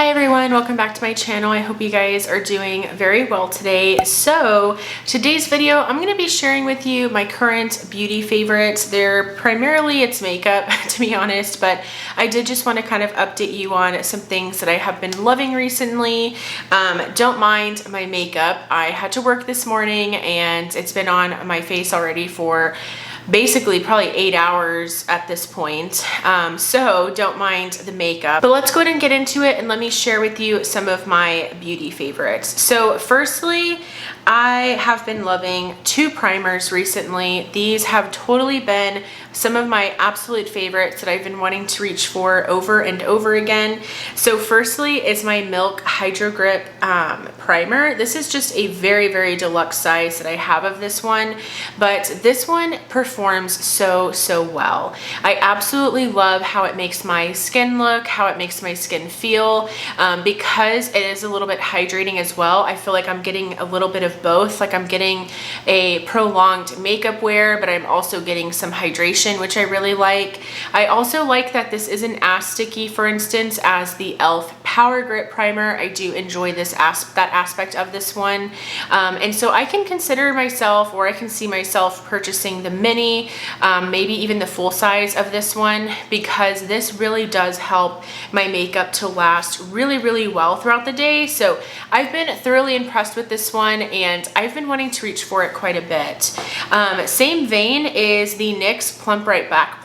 Hi everyone, welcome back to my channel. I hope you guys are doing very well today. So today's video, I'm going to be sharing with you my current beauty favorites. It's makeup to be honest, but I did just want to kind of update you on some things that I have been loving recently. Don't mind my makeup. I had to work this morning and it's been on my face already for basically probably 8 hours at this point. So don't mind the makeup, but let's go ahead and get into it and let me share with you some of my beauty favorites. So firstly, I have been loving two primers recently. These have totally been some of my absolute favorites that I've been wanting to reach for over and over again. So firstly is my Milk Hydro Grip primer. This is just a very, very deluxe size that I have of this one, but this one performs so well. I absolutely love how it makes my skin look, how it makes my skin feel, because it is a little bit hydrating as well. I feel like I'm getting a little bit of both. Like I'm getting a prolonged makeup wear, but I'm also getting some hydration, which I really like. I also like that this isn't as sticky, for instance, as the e.l.f. Power Grip Primer. I do enjoy that aspect of this one. And so I can consider myself, or I can see myself purchasing the mini, maybe even the full size of this one, because this really does help my makeup to last really well throughout the day. So I've been thoroughly impressed with this one and I've been wanting to reach for it quite a bit. Same vein is the NYX Plump Right Back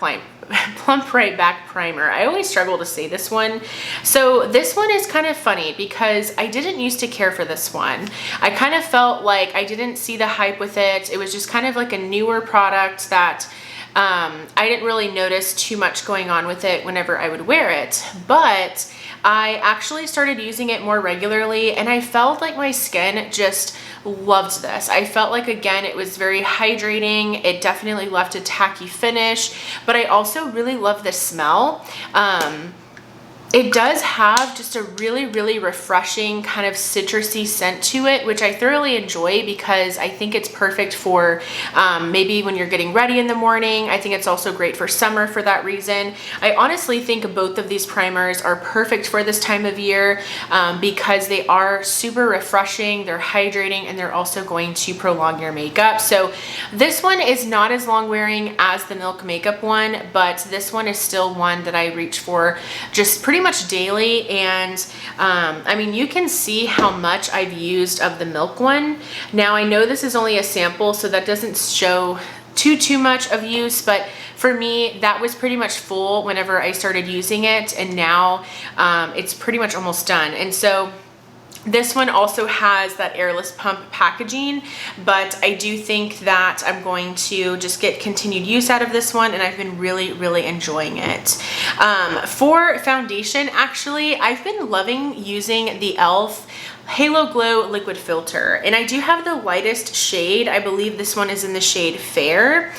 Primer. I always struggle to say this one. So this one is kind of funny because I didn't used to care for this one. I kind of felt like I didn't see the hype with it. It was just kind of like a newer product that I didn't really notice too much going on with it whenever I would wear it, but I actually started using it more regularly and I felt like my skin just loved this. I felt like, again, it was very hydrating. It definitely left a tacky finish, but I also really love the smell. It does have just a really refreshing kind of citrusy scent to it, which I thoroughly enjoy because I think it's perfect for maybe when you're getting ready in the morning. I think it's also great for summer for that reason. I honestly think both of these primers are perfect for this time of year because they are super refreshing, they're hydrating, and they're also going to prolong your makeup. So this one is not as long wearing as the Milk makeup one, but this one is still one that I reach for just pretty much daily. And I mean, you can see how much I've used of the Milk one. Now I know this is only a sample, so that doesn't show too much of use, but for me that was pretty much full whenever I started using it, and now it's pretty much almost done. And so this one also has that airless pump packaging, but I do think that I'm going to just get continued use out of this one, and I've been really enjoying it. For foundation, actually, I've been loving using the e.l.f. Halo Glow Liquid Filter, and I do have the lightest shade. I believe this one is in the shade Fair,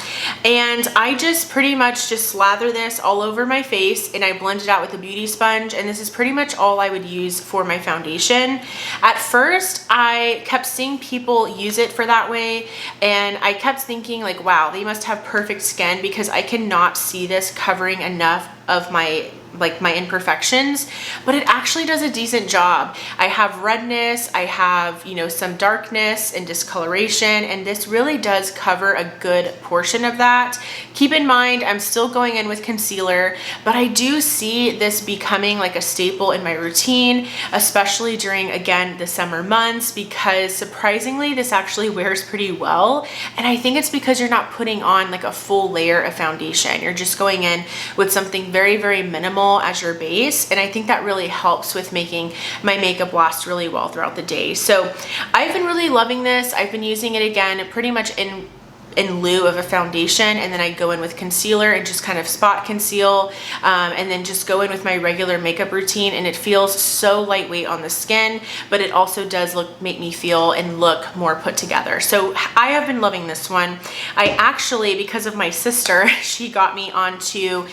and I just pretty much just slather this all over my face and I blend it out with a beauty sponge, and this is pretty much all I would use for my foundation. At first, I kept seeing people use it for that way, and I kept thinking like, wow, they must have perfect skin because I cannot see this covering enough of my imperfections, but it actually does a decent job. I have redness, I have, you know, some darkness and discoloration, and this really does cover a good portion of that. Keep in mind, I'm still going in with concealer, but I do see this becoming like a staple in my routine, especially during, again, the summer months, because surprisingly, this actually wears pretty well. And I think it's because you're not putting on like a full layer of foundation. You're just going in with something very minimal as your base, and I think that really helps with making my makeup last really well throughout the day. So I've been really loving this. I've been using it again pretty much in lieu of a foundation, and then I go in with concealer and just kind of spot conceal, and then just go in with my regular makeup routine, and it feels so lightweight on the skin, but it also does make me feel and look more put together. So I have been loving this one. I actually, because of my sister, she got me onto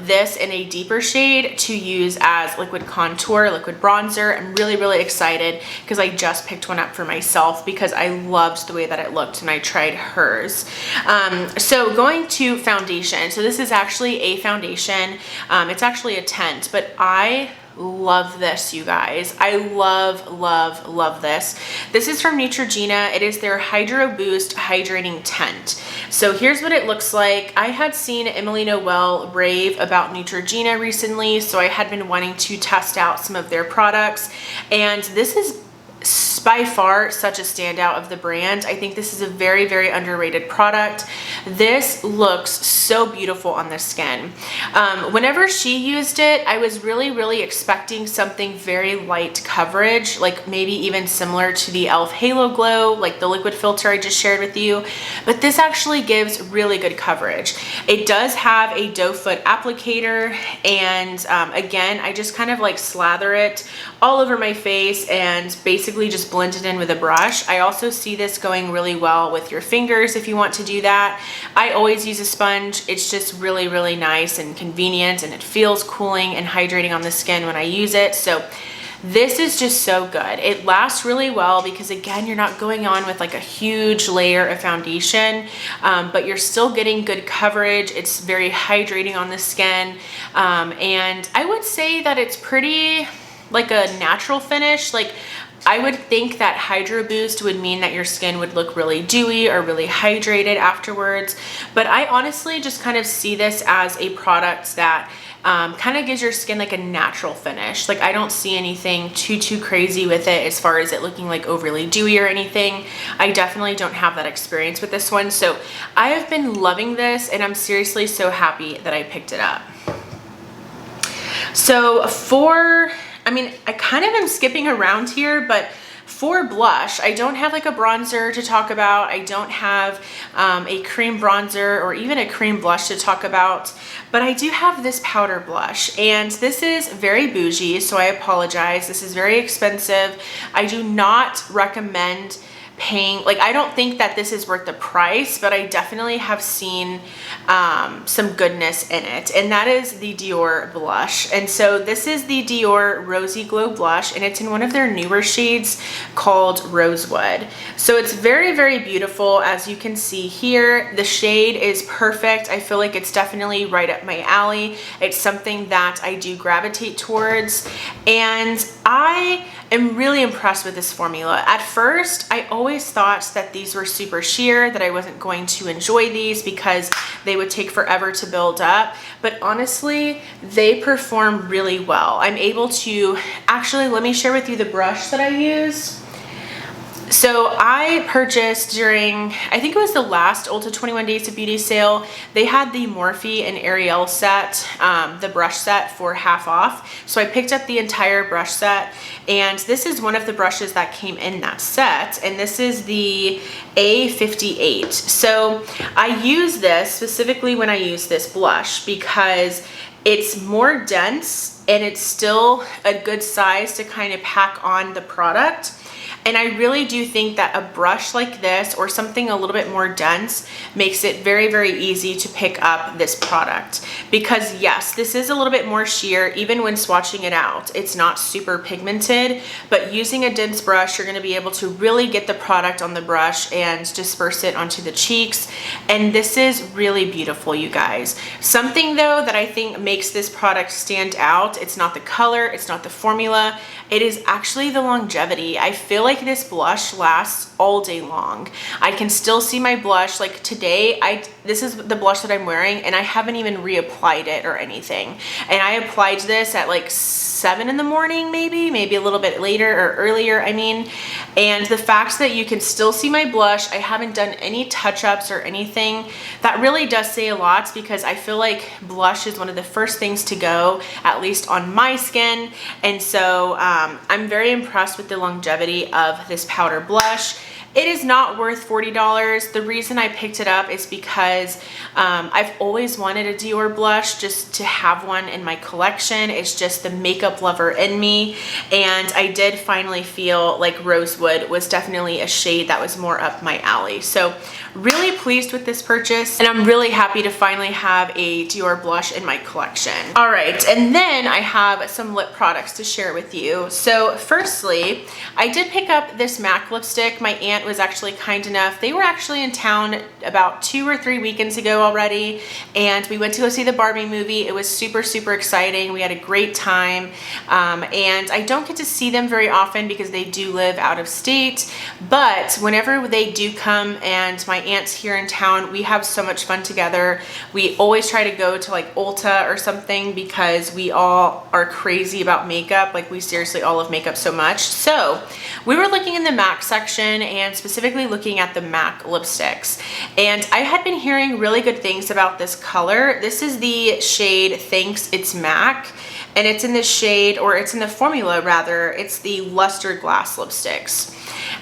this in a deeper shade to use as liquid contour, liquid bronzer. I'm really excited because I just picked one up for myself because I loved the way that it looked and I tried hers. So going to foundation. So this is actually a foundation. It's actually a tint, but I love this, you guys. I love this. This is from Neutrogena. It is their Hydro Boost Hydrating Tint. So here's what it looks like. I had seen Emily Noel rave about Neutrogena recently, so I had been wanting to test out some of their products, and this is by far such a standout of the brand. I think this is a very underrated product. This looks so beautiful on the skin. Whenever she used it, I was really expecting something very light coverage, like maybe even similar to the e.l.f. Halo Glow, like the liquid filter I just shared with you, but this actually gives really good coverage. It does have a doe foot applicator, and again, I just kind of like slather it all over my face and basically just blend it in with a brush. I also see this going really well with your fingers if you want to do that. I always use a sponge. It's just really nice and convenient, and it feels cooling and hydrating on the skin when I use it. So this is just so good. It lasts really well because, again, you're not going on with like a huge layer of foundation, but you're still getting good coverage. It's very hydrating on the skin, and I would say that it's pretty like a natural finish. Like, I would think that Hydro Boost would mean that your skin would look really dewy or really hydrated afterwards, but I honestly just kind of see this as a product that kind of gives your skin like a natural finish. Like, I don't see anything too crazy with it as far as it looking like overly dewy or anything. I definitely don't have that experience with this one, so I have been loving this, and I'm seriously so happy that I picked it up. So I kind of am skipping around here, but for blush, I don't have like a bronzer to talk about. I don't have a cream bronzer or even a cream blush to talk about, but I do have this powder blush, and this is very bougie, so I apologize. This is very expensive. I do not recommend paying, like, I don't think that this is worth the price, but I definitely have seen some goodness in it, and that is the Dior blush. And so this is the Dior Rosy Glow blush, and it's in one of their newer shades called Rosewood. So it's very beautiful, as you can see here. The shade is perfect. I feel like it's definitely right up my alley. It's something that I do gravitate towards, and I am really impressed with this formula. At first, I always thought that these were super sheer, that I wasn't going to enjoy these because they would take forever to build up, but honestly, they perform really well. I'm able to, actually, let me share with you the brush that I use. So I purchased during, I think it was the last Ulta 21 Days of Beauty sale, they had the Morphe and Ariel set, the brush set, for half off. So I picked up the entire brush set, and this is one of the brushes that came in that set, and this is the A58. So I use this specifically when I use this blush because it's more dense and it's still a good size to kind of pack on the product. And I really do think that a brush like this or something a little bit more dense makes it very easy to pick up this product, because yes, this is a little bit more sheer. Even when swatching it out, it's not super pigmented, but using a dense brush, you're going to be able to really get the product on the brush and disperse it onto the cheeks. And this is really beautiful, you guys. Something though that I think makes this product stand out, it's not the color, it's not the formula, it is actually the longevity. I feel like this blush lasts all day long. I can still see my blush. Like today, this is the blush that I'm wearing, and I haven't even reapplied it or anything. And I applied this at like 7 in the morning, maybe a little bit later or earlier, I mean. And the fact that you can still see my blush, I haven't done any touch-ups or anything, that really does say a lot, because I feel like blush is one of the first things to go, at least on my skin. And so I'm very impressed with the longevity of this powder blush. It is not worth $40. The reason I picked it up is because I've always wanted a Dior blush, just to have one in my collection. It's just the makeup lover in me, and I did finally feel like Rosewood was definitely a shade that was more up my alley. So really pleased with this purchase, and I'm really happy to finally have a Dior blush in my collection. All right, and then I have some lip products to share with you. So firstly, I did pick up this MAC lipstick. My aunt aunt was actually kind enough. They were actually in town about 2 or 3 weekends ago already, and we went to go see the Barbie movie. It was super, super exciting. We had a great time, and I don't get to see them very often because they do live out of state, but whenever they do come and my aunt's here in town, we have so much fun together. We always try to go to like Ulta or something because we all are crazy about makeup. Like, we seriously all love makeup so much. So we were looking in the MAC section and specifically looking at the MAC lipsticks, and I had been hearing really good things about this color. This is the shade Thanks It's MAC, and it's in the shade, or it's in the formula rather, it's the Luster Glass lipsticks.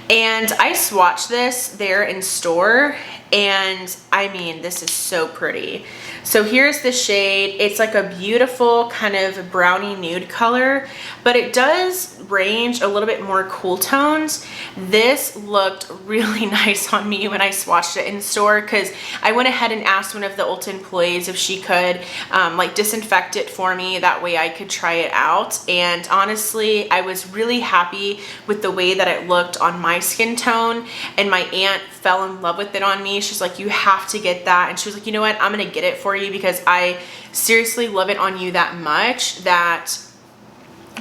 And I swatched this there in store, and I mean, this is so pretty. So here's the shade. It's like a beautiful kind of brownie nude color, but it does range a little bit more cool tones. This looked really nice on me when I swatched it in store, because I went ahead and asked one of the Ulta employees if she could like disinfect it for me. That way I could try it out. And honestly, I was really happy with the way that it looked on my skin tone, and my aunt fell in love with it on me. She's like, you have to get that. And she was like, you know what, I'm gonna get it for you because I seriously love it on you that much that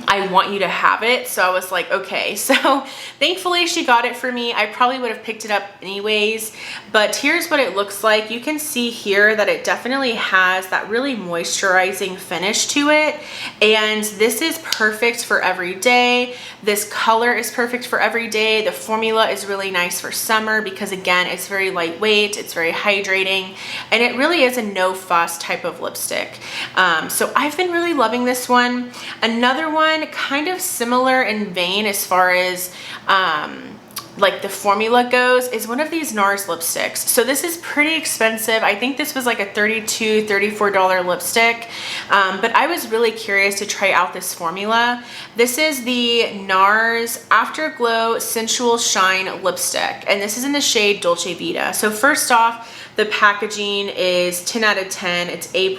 I want you to have it. So I was like, okay. So thankfully she got it for me. I probably would have picked it up anyways, but here's what it looks like. You can see here that it definitely has that really moisturizing finish to it, and this is perfect for every day. This color is perfect for every day. The formula is really nice for summer because, again, it's very lightweight, it's very hydrating, and it really is a no fuss type of lipstick. So I've been really loving this one. Another one kind of similar in vein as far as like the formula goes is one of these NARS lipsticks. So this is pretty expensive. I think this was like a $32, $34 lipstick, but I was really curious to try out this formula. This is the NARS Afterglow Sensual Shine lipstick, and this is in the shade Dolce Vita. So first off, the packaging is 10 out of 10. It's A+.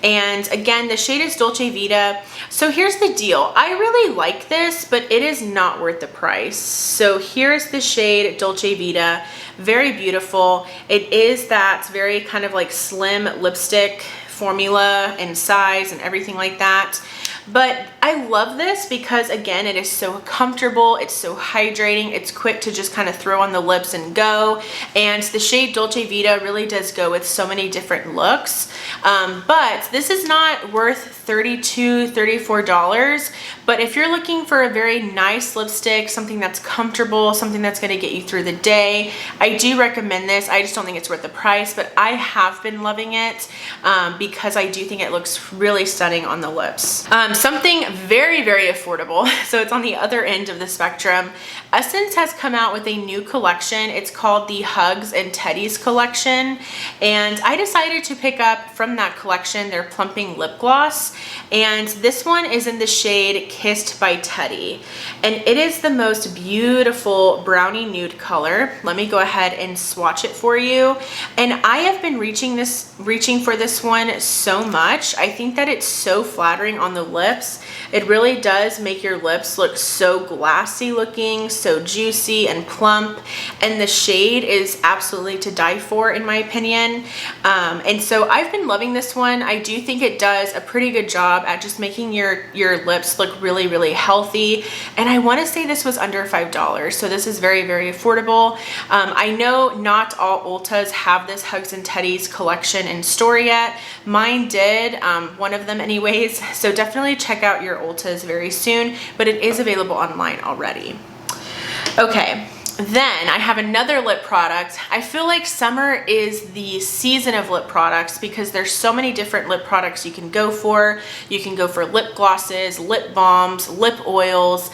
And again, the shade is Dolce Vita. So here's the deal. I really like this, but it is not worth the price. So here's the shade Dolce Vita. Very beautiful. It is that very kind of like slim lipstick formula and size and everything like that. But I love this because, again, it is so comfortable, it's so hydrating, it's quick to just kind of throw on the lips and go. And the shade Dolce Vita really does go with so many different looks. But this is not worth $32, $34. But if you're looking for a very nice lipstick, something that's comfortable, something that's going to get you through the day, I do recommend this. I just don't think it's worth the price, but I have been loving it because I do think it looks really stunning on the lips. Something very, very affordable. So it's on the other end of the spectrum. Essence has come out with a new collection. It's called the Hugs and Teddies collection. And I decided to pick up from that collection their Plumping Lip Gloss. And this one is in the shade Kissed by Teddy. And it is the most beautiful brownie nude color. Let me go ahead and swatch it for you. And I have been reaching for this one so much. I think that it's so flattering on the lips. It really does make your lips look so glassy looking, so juicy and plump, and the shade is absolutely to die for in my opinion. And so I've been loving this one. I do think it does a pretty good job at just making your lips look really, really healthy, and I want to say this was under $5, so this is very, very affordable. I know not all Ultas have this Hugs and Teddies collection in store yet. Mine did, one of them anyways, so definitely check out your Ultas very soon, but it is available online already. Okay, then I have another lip product. I feel like summer is the season of lip products because there's so many different lip products you can go for. You can go for lip glosses, lip balms, lip oils.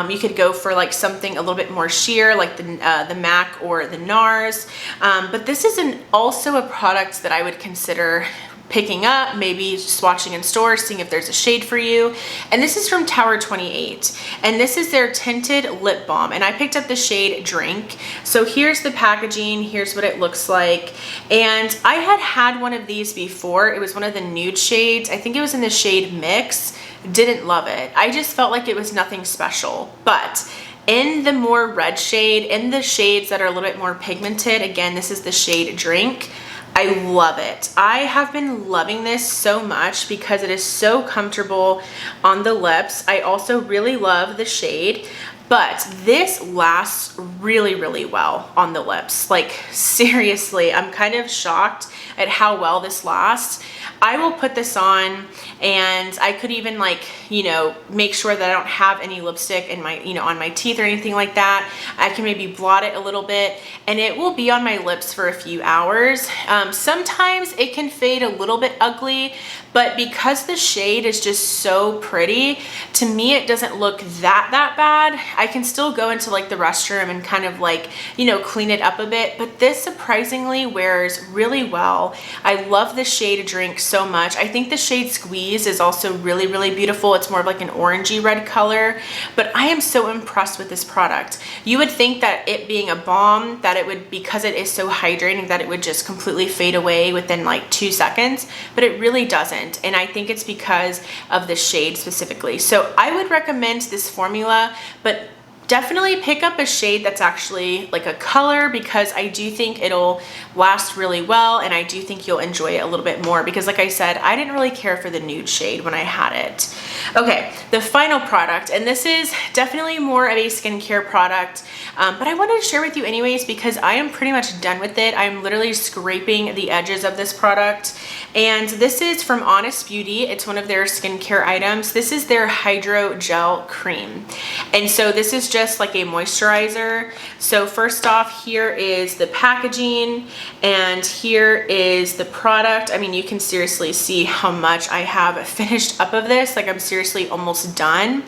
You could go for like something a little bit more sheer like the MAC or the NARS. But this is also a product that I would consider picking up, maybe swatching in stores, seeing if there's a shade for you. And this is from Tower 28, and this is their tinted lip balm, and I picked up the shade Drink. So here's the packaging, here's what it looks like, and I had one of these before. It was one of the nude shades. I think it was in the shade Mix. Didn't love it. I just felt like it was nothing special, but in the more red shade, in the shades that are a little bit more pigmented. Again, this is the shade Drink. I love it. I have been loving this so much because it is so comfortable on the lips. I also really love the shade, but this lasts really, really well on the lips. Like seriously, I'm kind of shocked at how well this lasts. I will put this on and I could even like, you know, make sure that I don't have any lipstick in my, you know, on my teeth or anything like that. I can maybe blot it a little bit and it will be on my lips for a few hours. Sometimes it can fade a little bit ugly, but because the shade is just so pretty, to me it doesn't look that bad. I can still go into like the restroom and kind of like, you know, clean it up a bit, but this surprisingly wears really well. I love the shade Drink so much. I think the shade Squeeze is also really, really beautiful. It's more of like an orangey red color, but I am so impressed with this product. You would think that it being a balm, that it would, because it is so hydrating, that it would just completely fade away within like 2 seconds, but it really doesn't. And I think it's because of the shade specifically. So I would recommend this formula, but definitely pick up a shade that's actually like a color, because I do think it'll last really well and I do think you'll enjoy it a little bit more, because like I said, I didn't really care for the nude shade when I had it. Okay, the final product, and this is definitely more of a skincare product, but I wanted to share with you anyways because I am pretty much done with it. I'm literally scraping the edges of this product, and this is from Honest Beauty. It's one of their skincare items. This is their Hydro Gel Cream, and so this is just like a moisturizer. So first off, here is the packaging and here is the product. I mean, you can seriously see how much I have finished up of this. Like I'm seriously almost done.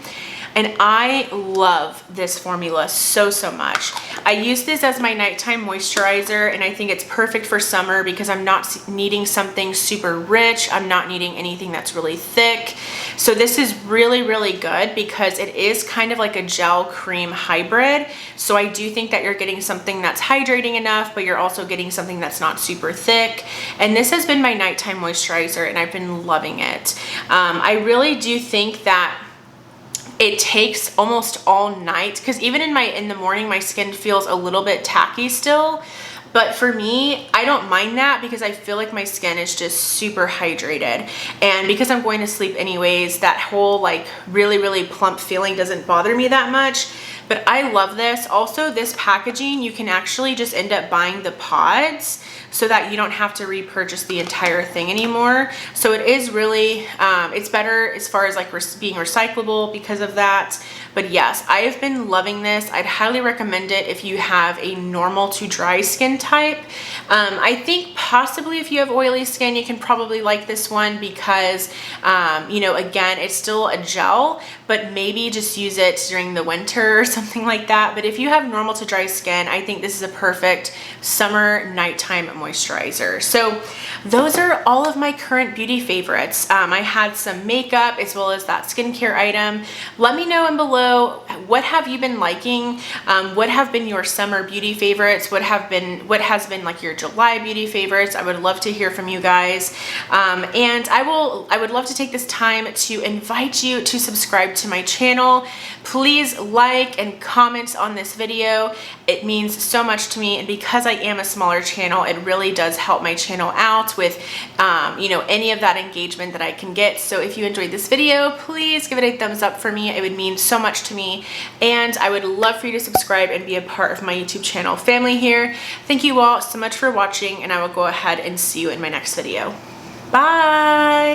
And I love this formula so much. I use this as my nighttime moisturizer, and I think it's perfect for summer because I'm not needing something super rich. I'm not needing anything that's really thick. So this is really, really good because it is kind of like a gel cream hybrid. So I do think that you're getting something that's hydrating enough, but you're also getting something that's not super thick. And this has been my nighttime moisturizer and I've been loving it. I really do think that it takes almost all night, because even in the morning my skin feels a little bit tacky still, but for me, I don't mind that because I feel like my skin is just super hydrated, and because I'm going to sleep anyways, that whole like really, really plump feeling doesn't bother me that much. But I love this. Also, this packaging, you can actually just end up buying the pods so that you don't have to repurchase the entire thing anymore. So it is really, it's better as far as like being recyclable because of that. But yes, I have been loving this. I'd highly recommend it if you have a normal to dry skin type. I think possibly if you have oily skin, you can probably like this one because, you know, again, it's still a gel, but maybe just use it during the winter or something like that. But if you have normal to dry skin, I think this is a perfect summer nighttime moisturizer. So those are all of my current beauty favorites. I had some makeup as well as that skincare item. Let me know in below, what have you been liking? What have been your summer beauty favorites? What has been like your July beauty favorites? I would love to hear from you guys. And I would love to take this time to invite you to subscribe to my channel. Please like and comment on this video. It means so much to me, and because I am a smaller channel, it really does help my channel out with you know, any of that engagement that I can get. So if you enjoyed this video, please give it a thumbs up for me. It would mean so much to me, and I would love for you to subscribe and be a part of my YouTube channel family here. Thank you all so much for watching, and I will go ahead and see you in my next video. Bye!